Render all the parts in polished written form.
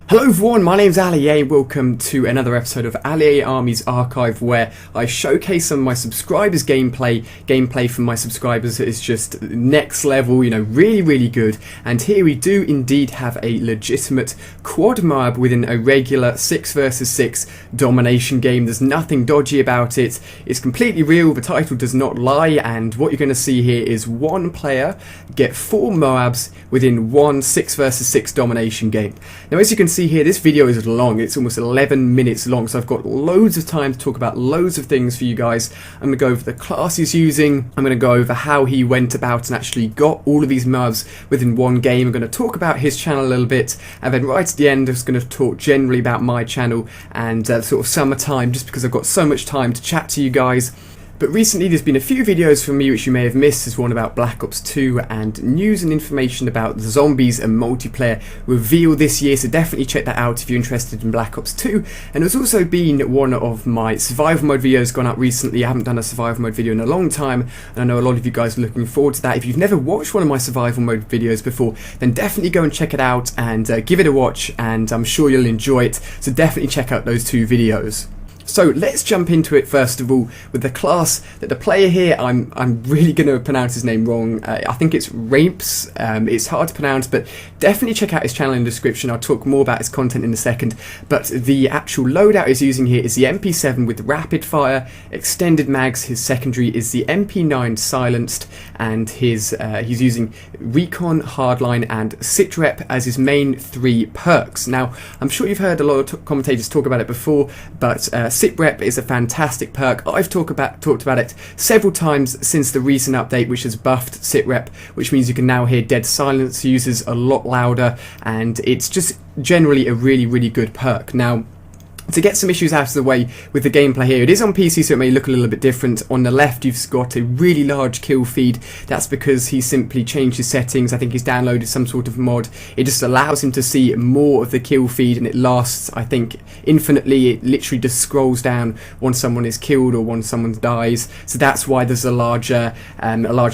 Hello everyone, my name's Ali A. Welcome to another episode of Ali A Army's Archive, where I showcase some of my subscribers' gameplay. Gameplay from my subscribers is just next level, really good. And here we do indeed have a legitimate quad MOAB within a regular 6 versus 6 domination game. There's nothing dodgy about it. It's completely real, the title does not lie, and what you're going to see here is one player get 4 MOABs within one 6 versus 6 domination game. Now, as you can see here, this video is long. It's almost 11 minutes long, so I've got loads of time to talk about loads of things for you guys. I'm going to go over the class he's using. I'm going to go over how he went about and actually got all of these MOABs within one game. I'm going to talk about his channel a little bit, and then right at the end I'm just going to talk generally about my channel and sort of summertime, just because I've got so much time to chat to you guys. But recently there's been a few videos from me which you may have missed. There's one about Black Ops 2 and news and information about the zombies and multiplayer reveal this year, so definitely check that out if you're interested in Black Ops 2. And there's also been one of my survival mode videos gone up recently. I haven't done a survival mode video in a long time, and I know a lot of you guys are looking forward to that. If you've never watched one of my survival mode videos before, then definitely go and check it out and give it a watch, and I'm sure you'll enjoy it, so definitely check out those 2 videos. So let's jump into it first of all with the class that the player here, I'm really going to pronounce his name wrong. I think it's Raimps. It's hard to pronounce, but definitely check out his channel in the description. I'll talk more about his content in a second. But the actual loadout he's using here is the MP7 with rapid fire, extended mags. His secondary is the MP9 silenced, and he's using Recon, Hardline, and Sitrep as his main 3 perks. Now, I'm sure you've heard a lot of commentators talk about it before, but Sitrep is a fantastic perk. I've talked about it several times since the recent update, which has buffed Sitrep, which means you can now hear dead silence users a lot louder, and it's just generally a really good perk. Now, to get some issues out of the way with the gameplay here, it is on PC, so it may look a little bit different. On the left you've got a really large kill feed. That's because he simply changed his settings. I think he's downloaded some sort of mod. It just allows him to see more of the kill feed, and it lasts, I think, infinitely. It literally just scrolls down once someone is killed or once someone dies, so that's why there's a larger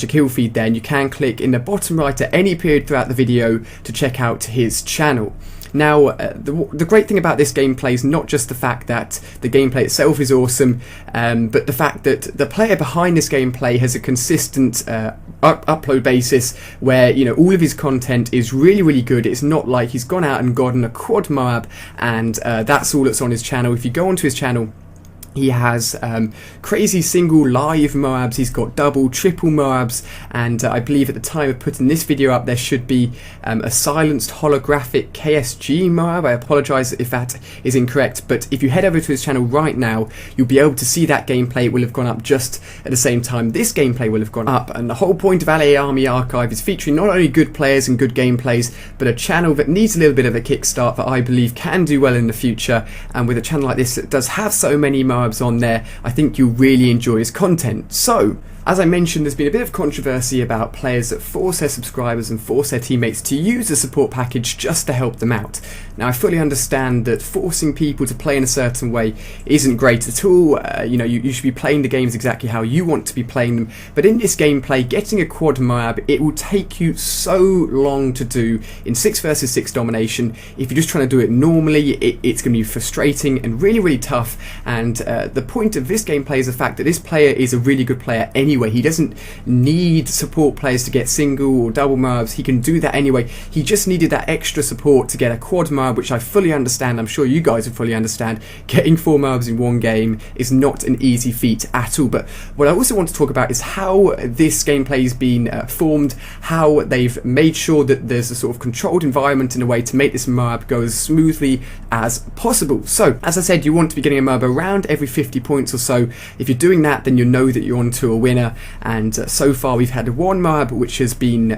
kill feed there. And you can click in the bottom right at any period throughout the video to check out his channel. Now, the great thing about this gameplay is not just the fact that the gameplay itself is awesome, but the fact that the player behind this gameplay has a consistent upload basis where, all of his content is really good. It's not like he's gone out and gotten a quad MOAB and that's all that's on his channel. If you go onto his channel, he has crazy single live MOABs, he's got double, triple MOABs, and I believe at the time of putting this video up there should be a silenced holographic KSG MOAB. I apologise if that is incorrect, but if you head over to his channel right now, you'll be able to see that gameplay. It will have gone up just at the same time this gameplay will have gone up, and the whole point of Ali Army Archive is featuring not only good players and good gameplays, but a channel that needs a little bit of a kickstart that I believe can do well in the future. And with a channel like this that does have so many MOABs on there, I think you'll really enjoy his content. So, as I mentioned, there's been a bit of controversy about players that force their subscribers and force their teammates to use a support package just to help them out. Now, I fully understand that forcing people to play in a certain way isn't great at all. You should be playing the games exactly how you want to be playing them. But in this gameplay, getting a quad MOAB, it will take you so long to do in 6 versus 6 domination. If you're just trying to do it normally, it's going to be frustrating and really tough. And the point of this gameplay is the fact that this player is a really good player anyway. He doesn't need support players to get single or double MOABs. He can do that anyway. He just needed that extra support to get a quad MOAB, which I fully understand. I'm sure you guys will fully understand. Getting 4 MOABs in one game is not an easy feat at all. But what I also want to talk about is how this gameplay has been formed, how they've made sure that there's a sort of controlled environment in a way to make this MOAB go as smoothly as possible. So, as I said, you want to be getting a MOAB around every 50 points or so. If you're doing that, then you know that you're onto a winner. And so far we've had one MOAB which has been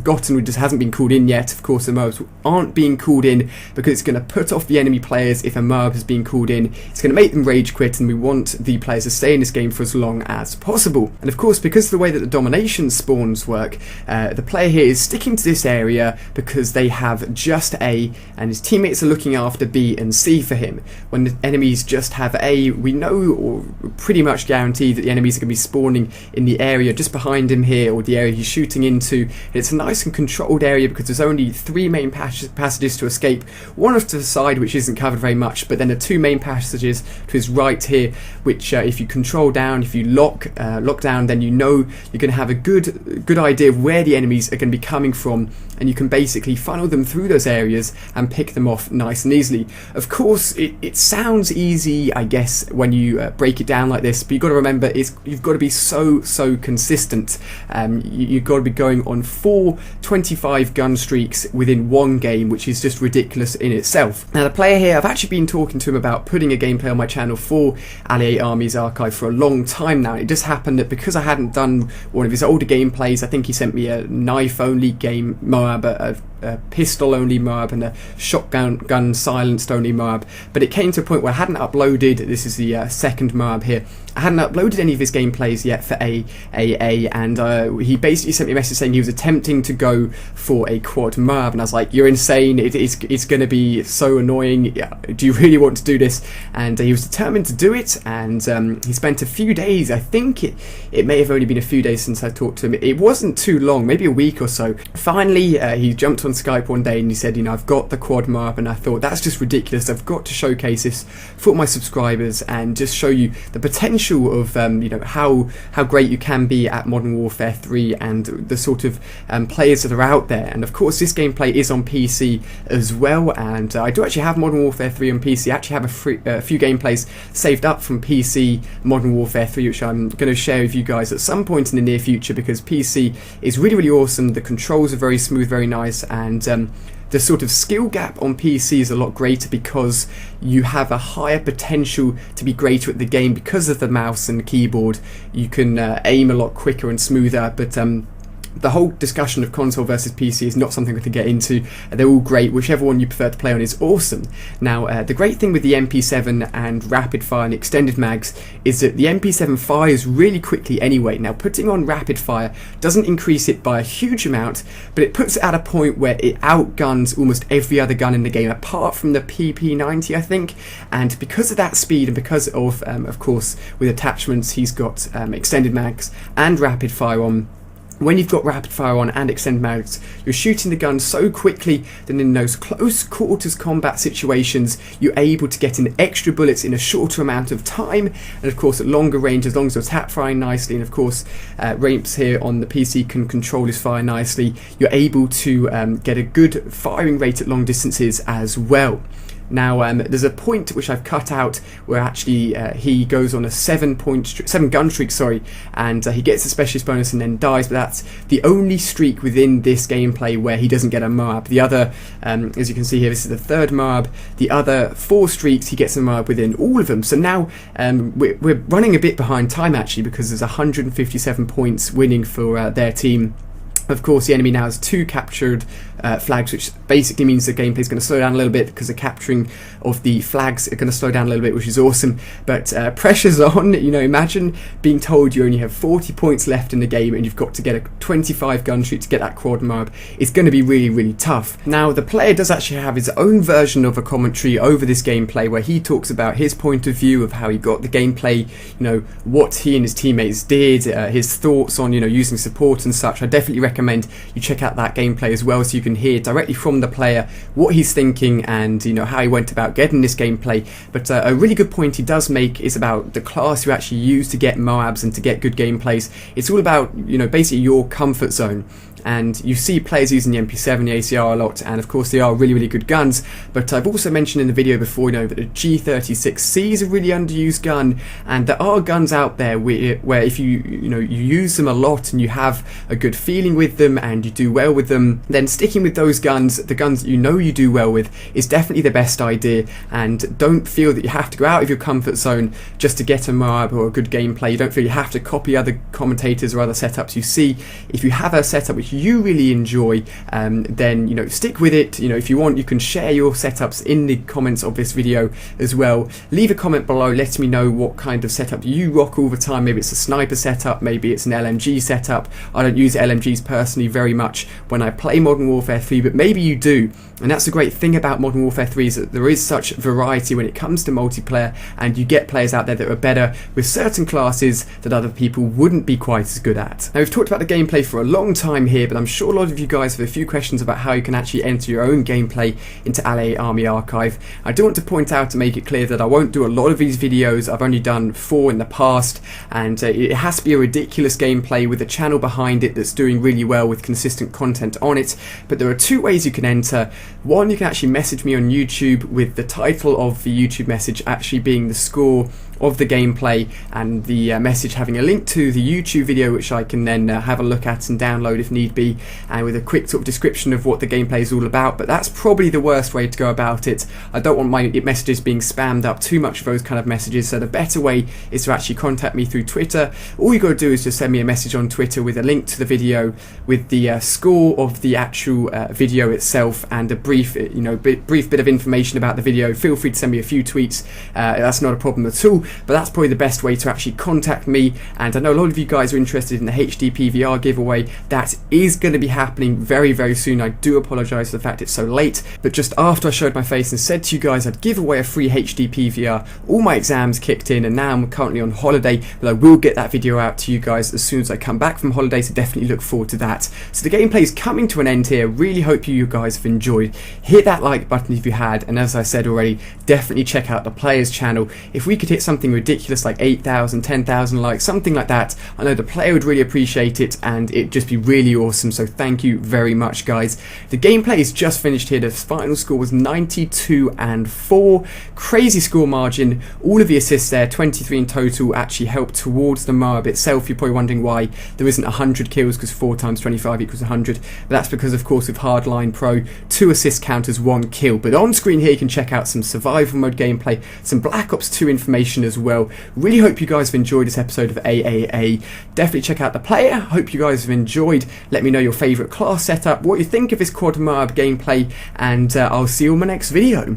gotten, which just hasn't been called in yet. Of course, the MOABs aren't being called in because it's going to put off the enemy players. If a MOAB has been called in, it's going to make them rage quit, and we want the players to stay in this game for as long as possible. And of course, because of the way that the domination spawns work, the player here is sticking to this area because they have just A, and his teammates are looking after B and C for him. When the enemies just have A, we know or pretty much guarantee that the enemies are going to be spawning in the area just behind him here, or the area he's shooting into. And it's a nice and controlled area because there's only 3 main passages to escape, one off to the side which isn't covered very much, but then the 2 main passages to his right here, which if you control down, if you lock down, then you know you're going to have a good idea of where the enemies are going to be coming from, and you can basically funnel them through those areas and pick them off nice and easily. Of course, it sounds easy, I guess, when you break it down like this, but you've got to remember you've got to be so consistent. You've got to be going on 4 25 gun streaks within one game, which is just ridiculous in itself. Now the player here, I've actually been talking to him about putting a gameplay on my channel for Allied Armies Archive for a long time now. It just happened that because I hadn't done one of his older gameplays, I think he sent me a knife only game MOAB, a pistol only MOAB, and a shotgun silenced only MOAB, but it came to a point where I hadn't uploaded, this is the second MOAB here, I hadn't uploaded any of his gameplays yet for AA, and he basically sent me a message saying he was attempting to go for a quad MOAB, and I was like, you're insane, it's going to be so annoying, do you really want to do this? And he was determined to do it, and he spent a few days, I think it may have only been a few days since I talked to him, it wasn't too long, maybe a week or so. Finally, he jumped on Skype one day and he said, I've got the quad MOAB, and I thought, that's just ridiculous, I've got to showcase this for my subscribers and just show you the potential of how great you can be at Modern Warfare 3 and the sort of players that are out there. And of course this gameplay is on PC as well, and I do actually have Modern Warfare 3 on PC. I actually have a few gameplays saved up from PC Modern Warfare 3, which I'm going to share with you guys at some point in the near future, because PC is really awesome, the controls are very smooth, very nice, and the sort of skill gap on PC is a lot greater because you have a higher potential to be greater at the game because of the mouse and keyboard. You can aim a lot quicker and smoother, but the whole discussion of console versus PC is not something we can get into. They're all great, whichever one you prefer to play on is awesome. Now the great thing with the MP7 and rapid fire and extended mags is that the MP7 fires really quickly anyway. Now putting on rapid fire doesn't increase it by a huge amount, but it puts it at a point where it outguns almost every other gun in the game apart from the PP90, I think. And because of that speed, and because of course with attachments he's got extended mags and rapid fire on, when you've got rapid fire on and extended mags, you're shooting the gun so quickly that in those close quarters combat situations you're able to get in extra bullets in a shorter amount of time, and of course at longer range, as long as you're tap firing nicely, and of course Raimpstage here on the PC can control his fire nicely, you're able to get a good firing rate at long distances as well. Now there's a point which I've cut out where actually he goes on a 7 gun streak, and he gets a specialist bonus and then dies, but that's the only streak within this gameplay where he doesn't get a MOAB. The other, as you can see here, this is the third MOAB. The other 4 streaks he gets a MOAB within all of them. So now we're running a bit behind time actually, because there's 157 points winning for their team. Of course, the enemy now has 2 captured flags, which basically means the gameplay is going to slow down a little bit because the capturing of the flags are going to slow down a little bit, which is awesome. But pressure's on. Imagine being told you only have 40 points left in the game and you've got to get a 25 gun streak to get that quad MOAB. It's going to be really tough. Now, the player does actually have his own version of a commentary over this gameplay where he talks about his point of view of how he got the gameplay, what he and his teammates did, his thoughts on, using support and such. I definitely recommend you check out that gameplay as well, so you can hear directly from the player what he's thinking and how he went about getting this gameplay. But a really good point he does make is about the class you actually use to get MOABs and to get good gameplays. It's all about basically your comfort zone. And you see players using the MP7, the ACR a lot, and of course they are really good guns, but I've also mentioned in the video before that the G36C is a really underused gun, and there are guns out there where if you use them a lot and you have a good feeling with them and you do well with them, then sticking with those guns, the guns that you do well with, is definitely the best idea. And don't feel that you have to go out of your comfort zone just to get a MOAB or a good gameplay. You don't feel you have to copy other commentators or other setups you see. If you have a setup which you really enjoy, then, you know, stick with it. You know, if you want, you can share your setups in the comments of this video as well. Leave a comment below letting me know what kind of setup you rock all the time. Maybe it's a sniper setup, maybe it's an LMG setup. I don't use LMGs personally very much when I play Modern Warfare 3, but maybe you do. And that's the great thing about Modern Warfare 3, is that there is such variety when it comes to multiplayer, and you get players out there that are better with certain classes that other people wouldn't be quite as good at. Now, we've talked about the gameplay for a long time here, but I'm sure a lot of you guys have a few questions about how you can actually enter your own gameplay into LA Army Archive. I do want to point out to make it clear that I won't do a lot of these videos. I've only done 4 in the past, and it has to be a ridiculous gameplay with a channel behind it that's doing really well with consistent content on it. But there are 2 ways you can enter. One, you can actually message me on YouTube with the title of the YouTube message actually being the score of the gameplay, and the message having a link to the YouTube video, which I can then have a look at and download if need be, and with a quick sort of description of what the gameplay is all about. But that's probably the worst way to go about it. I don't want my messages being spammed up too much of those kind of messages, so the better way is to actually contact me through Twitter. All you got to do is just send me a message on Twitter with a link to the video, with the score of the actual video itself, and a brief, you know, brief bit of information about the video. Feel free to send me a few tweets. That's not a problem at all. But that's probably the best way to actually contact me. And I know a lot of you guys are interested in the HD PVR giveaway. That is going to be happening very, very soon. I do apologise for the fact it's so late, but just after I showed my face and said to you guys I'd give away a free HD PVR, all my exams kicked in, and now I'm currently on holiday, but I will get that video out to you guys as soon as I come back from holiday, so definitely look forward to that. So the gameplay is coming to an end here. Really hope you guys have enjoyed. Hit that like button if you had, and as I said already, definitely check out the players channel. If we could hit something ridiculous like 8,000, 10,000 likes, something like that, I know the player would really appreciate it, and it'd just be really awesome. So thank you very much, guys. The gameplay is just finished here. The final score was 92-4. Crazy score margin. All of the assists there, 23 in total, actually helped towards the MOAB itself. You're probably wondering why there isn't 100 kills, because 4 times 25 equals 100. But that's because, of course, with Hardline Pro, 2 assist count as 1 kill. But on screen here, you can check out some survival mode gameplay, some Black Ops 2 information as well. Really hope you guys have enjoyed this episode of AAA. Definitely check out the player. Hope you guys have enjoyed. Let me know your favourite class setup, what you think of this quad MOAB gameplay, and I'll see you on my next video.